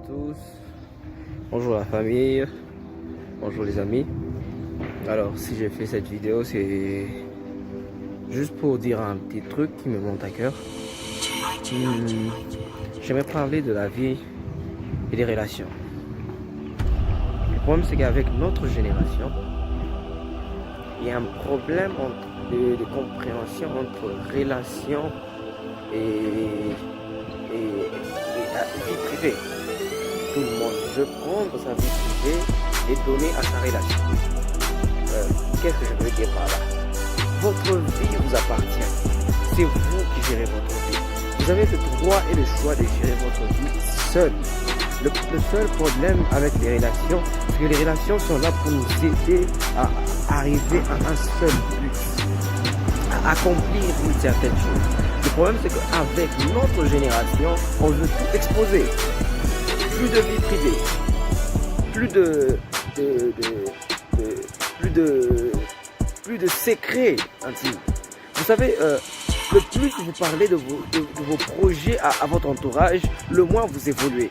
tous, bonjour la famille, bonjour les amis. Alors si j'ai fait cette vidéo, c'est juste pour dire un petit truc qui me monte à cœur. J'aimerais parler de la vie et des relations. Le problème c'est qu'avec notre génération, il y a un problème de compréhension entre relation et vie privée. Tout le monde veut prendre sa vie privée et donner à sa relation. Qu'est-ce que je veux dire par là? Votre vie vous appartient. C'est vous qui gérez votre vie. Vous avez le droit et le choix de gérer votre vie seul. Le seul problème avec les relations, c'est que les relations sont là pour nous aider à arriver à un seul but, à accomplir une certaine chose. Le problème, c'est qu'avec notre génération, on veut tout exposer. Plus de vie privée, plus de secrets intimes. Vous savez, le plus vous parlez de vos projets à votre entourage, le moins vous évoluez.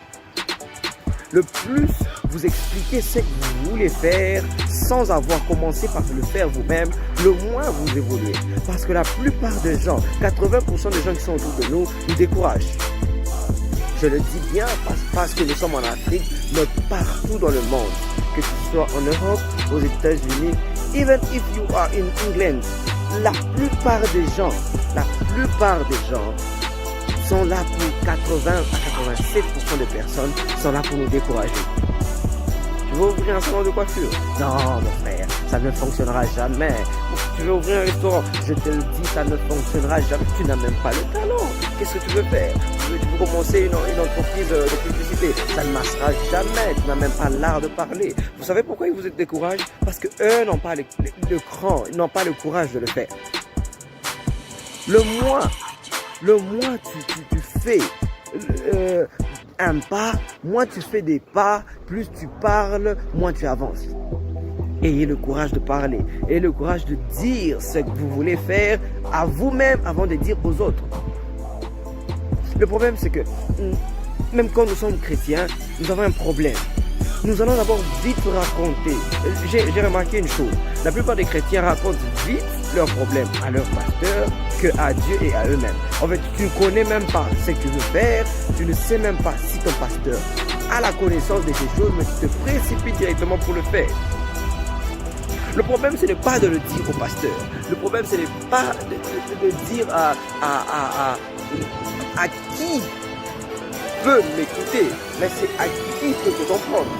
Le plus vous expliquez ce que vous voulez faire sans avoir commencé par le faire vous-même, le moins vous évoluez. Parce que la plupart des gens, 80% des gens qui sont autour de nous découragent. Je le dis bien parce que nous sommes en Afrique, mais partout dans le monde. Que ce soit en Europe, aux États-Unis, even if you are in England, la plupart des gens sont là pour 80 à 87% des personnes sont là pour nous décourager. Tu veux ouvrir un salon de coiffure? Non, mon frère, ça ne fonctionnera jamais. Tu veux ouvrir un restaurant? Je te le dis, ça ne fonctionnera jamais. Tu n'as même pas le talent. Qu'est-ce que tu veux faire? Tu veux commencer une entreprise de publicité? Ça ne marchera jamais. Tu n'as même pas l'art de parler. Vous savez pourquoi ils vous découragent? Parce qu'eux n'ont pas le cran, ils n'ont pas le courage de le faire. Le moins tu fais un pas, moins tu fais des pas, plus tu parles, moins tu avances. Ayez le courage de parler, ayez le courage de dire ce que vous voulez faire à vous-même avant de dire aux autres. Le problème c'est que, même quand nous sommes chrétiens, nous avons un problème. Nous allons d'abord vite raconter. J'ai remarqué une chose, la plupart des chrétiens racontent vite leurs problèmes à leur pasteur qu'à Dieu et à eux-mêmes. En fait, tu ne connais même pas ce que tu veux faire, tu ne sais même pas si ton pasteur a la connaissance de ces choses, mais tu te précipites directement pour le faire. Le problème, ce n'est pas de le dire au pasteur. Le problème, ce n'est pas de dire à qui peut m'écouter, mais c'est à qui peut te comprendre.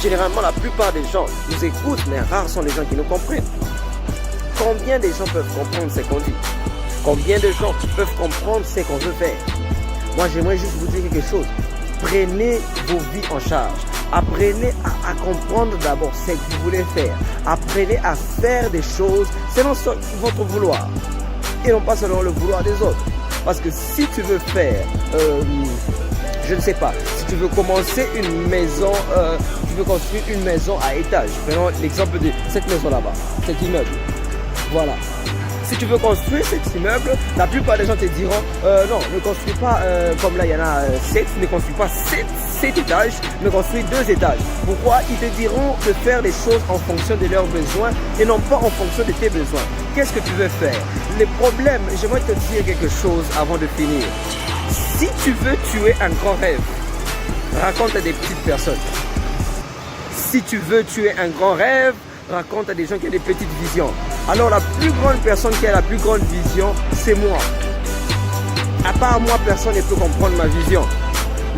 Généralement, la plupart des gens nous écoutent, mais rares sont les gens qui nous comprennent. Combien de gens peuvent comprendre ce qu'on dit? Combien de gens peuvent comprendre ce qu'on veut faire? Moi, j'aimerais juste vous dire quelque chose. Prenez vos vies en charge. Apprenez à comprendre d'abord ce que vous voulez faire. Apprenez à faire des choses selon votre vouloir et non pas selon le vouloir des autres. Parce que si tu veux faire, je ne sais pas, si tu veux commencer une maison, tu veux construire une maison à étage. Prenons l'exemple de cette maison là-bas, cet immeuble. Voilà. Si tu veux construire cet immeuble, la plupart des gens te diront non, ne construis pas comme là il y en a 7, ne construis pas 7 étages, ne construis 2 étages. Pourquoi? Ils te diront de faire les choses en fonction de leurs besoins et non pas en fonction de tes besoins. Qu'est-ce que tu veux faire? Les problèmes, j'aimerais te dire quelque chose avant de finir. Si tu veux tuer un grand rêve, raconte à des petites personnes. Si tu veux tuer un grand rêve, raconte à des gens qui ont des petites visions. Alors la plus grande personne qui a la plus grande vision, c'est moi. À part moi, personne ne peut comprendre ma vision.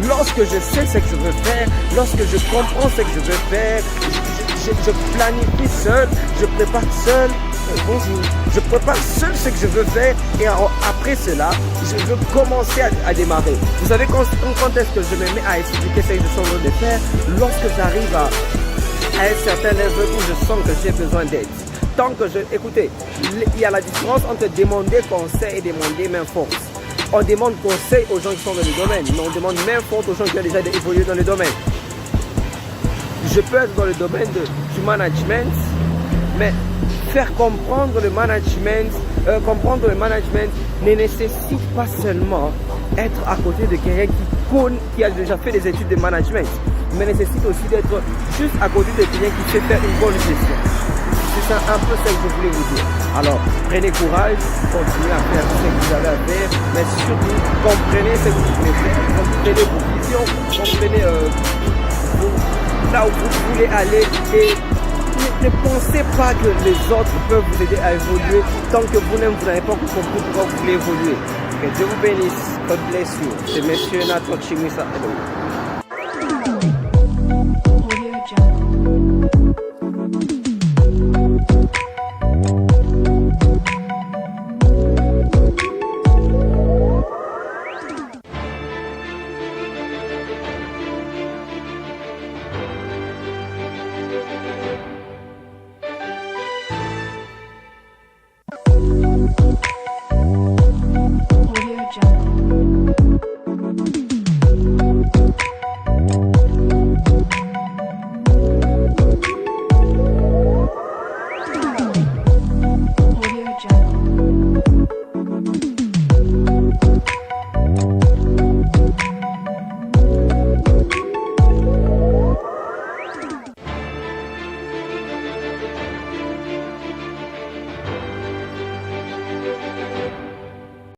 Lorsque je sais ce que je veux faire, lorsque je comprends ce que je veux faire, je planifie seul, je prépare seul. Bonjour. Je prépare seul ce que je veux faire et après cela, je veux commencer à démarrer. Vous savez quand est-ce que je me mets à expliquer ce que je suis en train de faire? Lorsque j'arrive à un certain level où je sens que j'ai besoin d'aide. Écoutez, il y a la différence entre demander conseil et demander main forte. On demande conseil aux gens qui sont dans le domaine, mais on demande main forte aux gens qui ont déjà évolué dans le domaine. Je peux être dans le domaine du management, mais faire comprendre le management ne nécessite pas seulement être à côté de quelqu'un qui qui a déjà fait des études de management, mais nécessite aussi d'être juste à côté de quelqu'un qui sait faire une bonne gestion. C'est ça un peu ce que je voulais vous dire. Alors, prenez courage, continuez à faire ce que vous avez à faire, mais surtout, comprenez ce que vous voulez faire, comprenez vos visions, comprenez là où vous voulez aller et ne pensez pas que les autres peuvent vous aider à évoluer tant que vous-même vous n'avez pas compris pourquoi vous voulez évoluer. Que Dieu vous bénisse. God bless you. C'est Monsieur Nathan Chimisa. Hello.